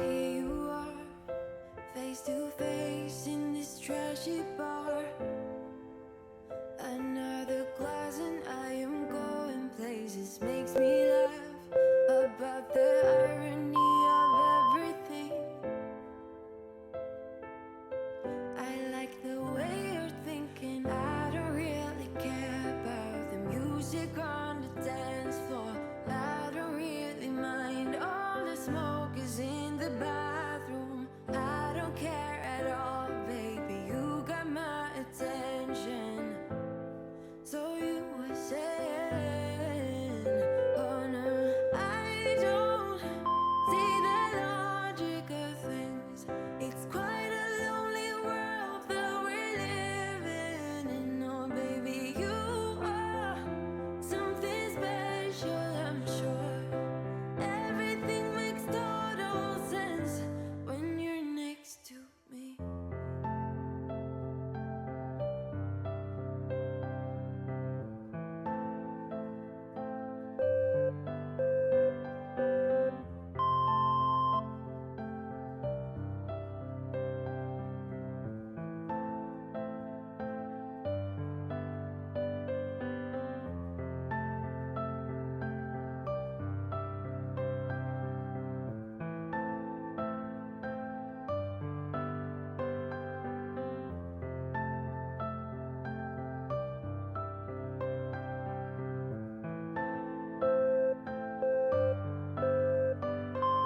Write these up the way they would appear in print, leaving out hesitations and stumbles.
here you are, face to face in this trashy bar. Another glass and I am going places. Makes me laugh about the irony of everything. I like the way you're thinking. I don't really care about the music on the dance floor. I don't really mind. All the smoke is in the bathroom. I don't care at all, baby. You got my attention. So you were saying, oh no, I don't see the logic of things. It's quite a lonely world that we're living in. Oh baby, you are something special, I'm sure. Everything makes total sense when you're next to me.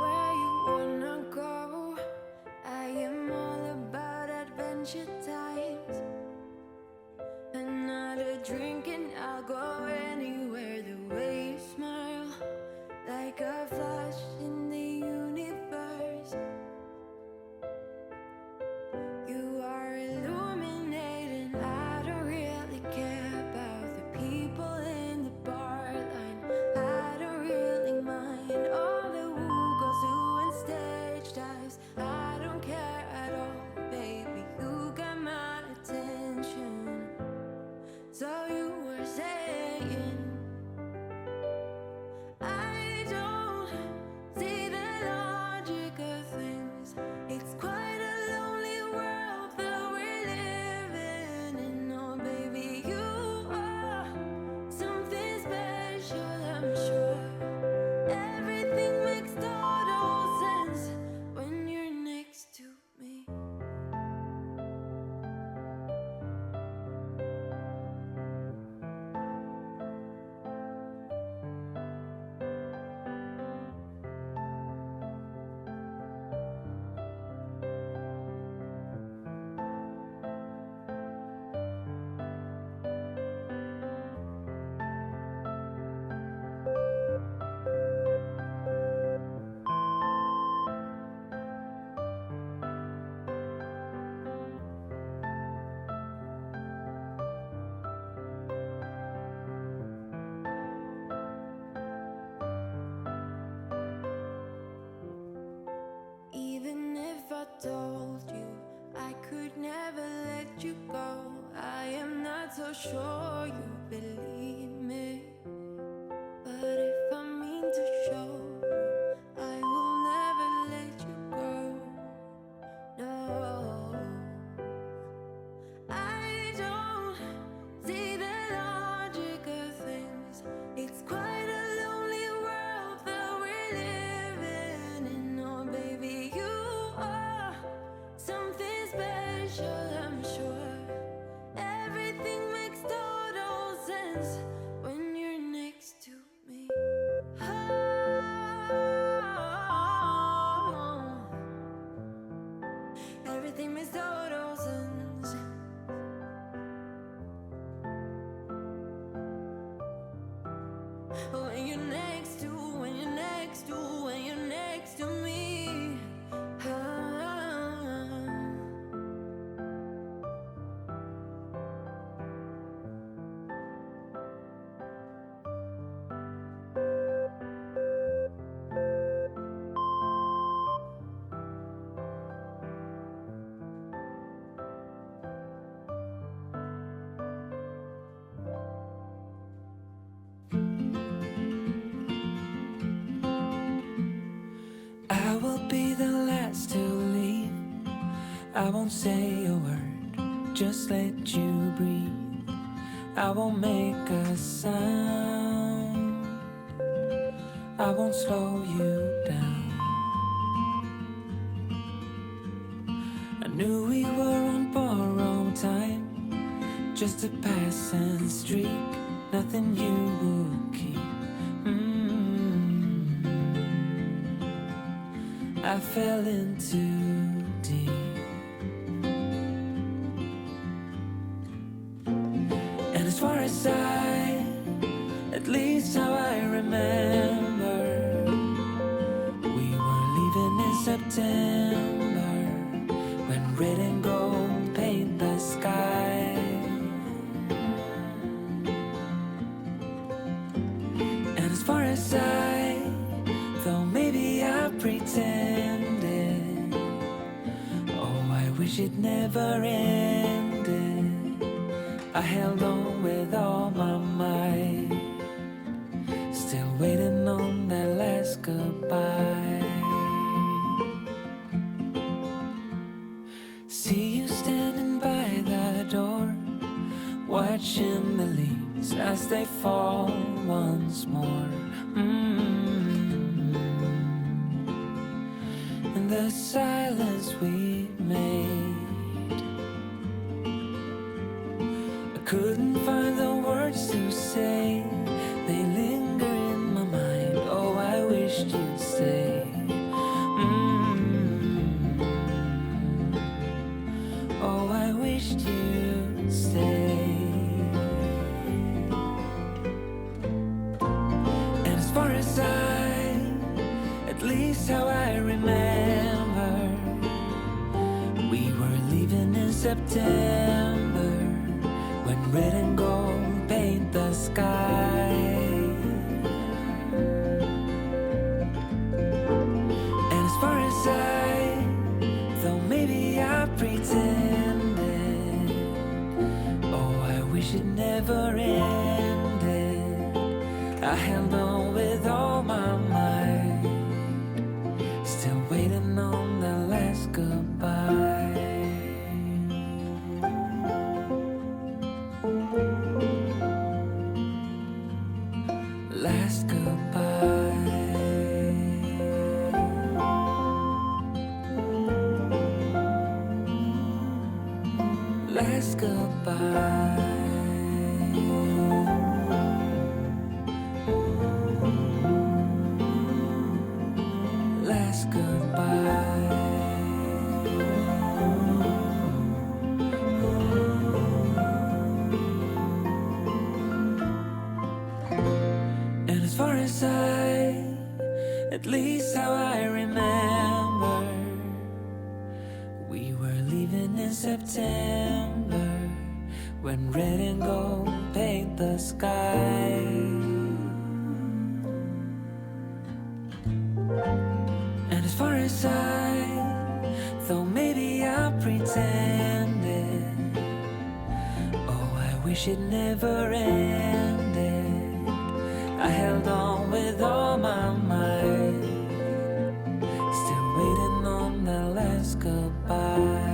Where you wanna go? I am all about adventure times. Another drink and I'll go anywhere. The way you smile, like a flash in the universe. You are illuminating. I don't really care about the people in the bar line. I don't really mind all the woo girls doing stage dives. I don't care at all, baby. You got my attention. So you were saying, I don't see the logic of things. It's quite a lonely world that we're living in. Oh baby, you are something special, I'm sure. Everything makes total sense when you're next to me. Even if I told you I could never let you go, I am not so sure you believe me. But if I mean to show you, I will never let you go. No, I don't see the logic of things. It's quite a lonely world that we're living in. Oh baby, you are something special, I'm sure. Everything makes total sense when you're next to me. Oh, everything makes total sense when you're next to, when you're next to, when you're next to me. I will be the chance to leave, I won't say a word, just let you breathe. I won't make a sound, I won't slow you down. I knew we were on borrowed time, just a passing streak, nothing you would keep. I fell in too deep, and as far as at least how I remember, we were leaving in September, when red and gold paint the sky. And as far as though maybe I pretended, oh, I wish it never ended. I held on with all my might, still waiting on that last goodbye. See you standing by the door, watching the leaves as they fall once more. And the silence we made, I couldn't find the words to say, they linger in my mind. Oh, I wished you'd stay. Oh, I wished you'd stay. And as far as at least how I remember, we were leaving in September, when red and gold paint the sky. And as far as though maybe I pretended, oh, I wish it never ended. I held on with all my might, still waiting on the last goodbye. Last goodbye. Last goodbye. Last goodbye. And as far as at least how I remember, we were leaving in September, when red and gold paint the sky. And as far as though maybe I pretended, oh, I wish it never ended. I held on with all my might, still waiting on the last goodbye.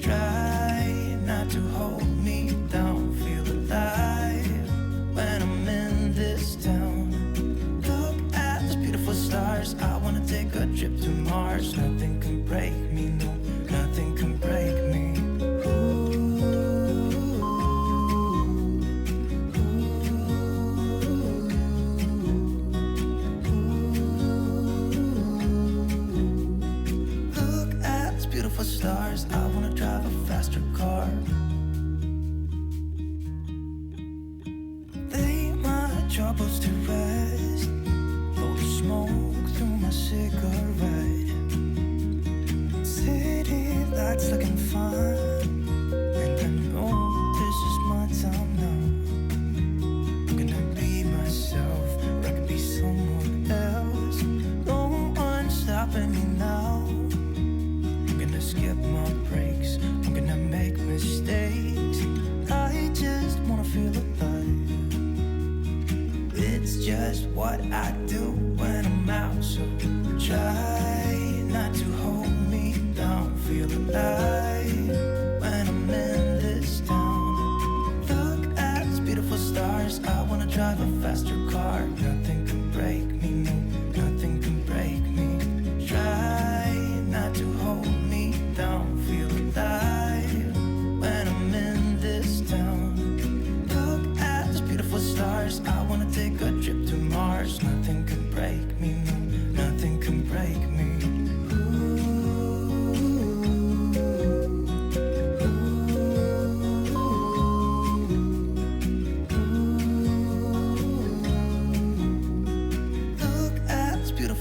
Try not to hold me down, feel alive. just what I do when I'm out. So try not to hold me down. Feel alive when I'm in this town. Look at these beautiful stars. I wanna drive a faster car. Nothing can break me, no, nothing can break me. Try not to hold me down. Feel alive when I'm in this town. Look at these beautiful stars. I wanna take a trip to Mars. Nothing can break me, no, nothing can break me.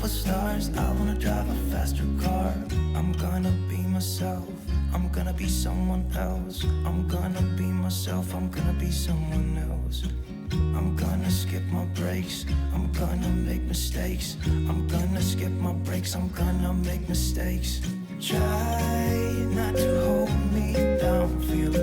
Stars, I wanna drive a faster car. I'm gonna be myself, I'm gonna be someone else. I'm gonna be myself, I'm gonna be someone else. I'm gonna skip my breaks, I'm gonna make mistakes. I'm gonna skip my breaks, I'm gonna make mistakes. Try not to hold me down, feel